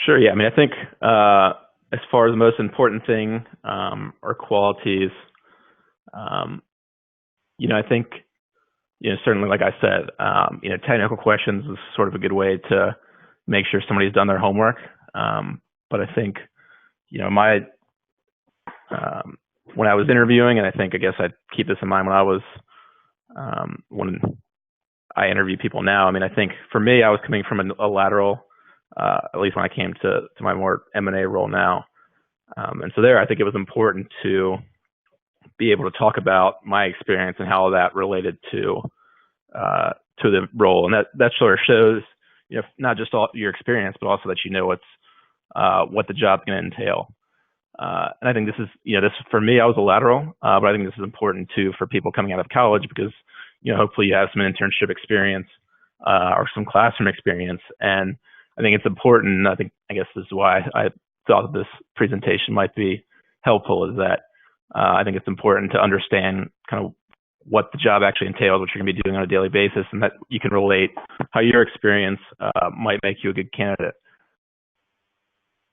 Sure. Yeah. I mean, I think as far as the most important thing or qualities, um, I think certainly, like I said, technical questions is sort of a good way to make sure somebody's done their homework. But I think my when I was interviewing, and I guess I'd keep this in mind when I interview people now. I mean, I think for me, I was coming from a lateral, at least when I came to my more M&A role now. And so there, I think it was important to be able to talk about my experience and how that related to the role, and that sort of shows, not just all your experience, but also that what the job's going to entail. And I think this is, this for me, I was a lateral, but I think this is important too for people coming out of college because, hopefully you have some internship experience or some classroom experience, and I think it's important. I guess this is why I thought that this presentation might be helpful. Is that I think it's important to understand kind of what the job actually entails, what you're going to be doing on a daily basis, and that you can relate how your experience might make you a good candidate.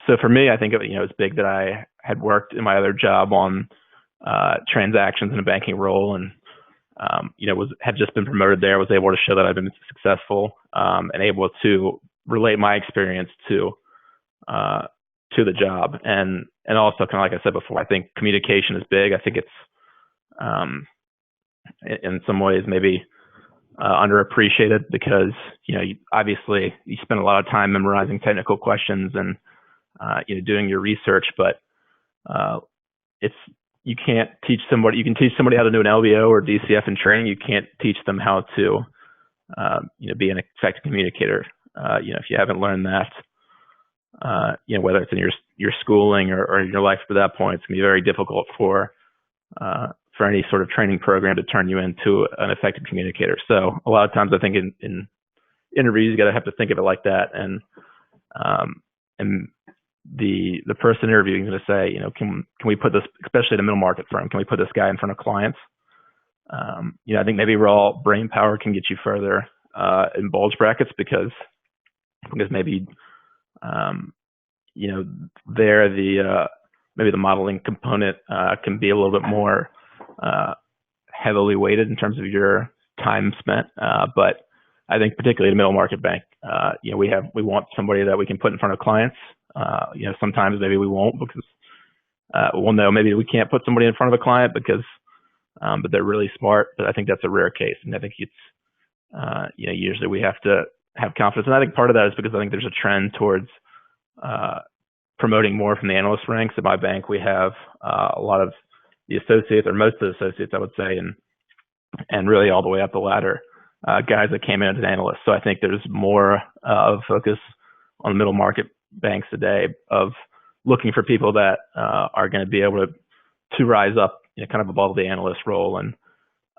So for me, I think it's big that I had worked in my other job on transactions in a banking role, and had just been promoted there. Was able to show that I've been successful and able to relate my experience to the job, and also kind of like I said before, I think communication is big. I think it's in some ways maybe underappreciated because obviously you spend a lot of time memorizing technical questions and doing your research, but it's you can't teach somebody. You can teach somebody how to do an LBO or DCF in training. You can't teach them how to be an effective communicator. If you haven't learned that, whether it's in your schooling or in your life at that point, it's gonna be very difficult for any sort of training program to turn you into an effective communicator. So a lot of times I think in interviews, you got to have to think of it like that. And the person interviewing is going to say, can we put this, especially in a middle market firm, can we put this guy in front of clients? I think maybe raw brain power can get you further in bulge brackets because maybe, there maybe the modeling component can be a little bit more heavily weighted in terms of your time spent. But I think particularly in a middle market bank, we want somebody that we can put in front of clients. Sometimes maybe we won't because we'll know maybe we can't put somebody in front of a client because, but they're really smart. But I think that's a rare case, and I think it's, usually we have to have confidence. And I think part of that is because I think there's a trend towards promoting more from the analyst ranks. At my bank, we have a lot of the associates, or most of the associates, I would say, and really all the way up the ladder, guys that came in as analysts. So I think there's more of focus on the middle market banks today of looking for people that are going to be able to rise up, kind of above the analyst role, and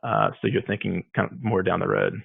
so you're thinking kind of more down the road.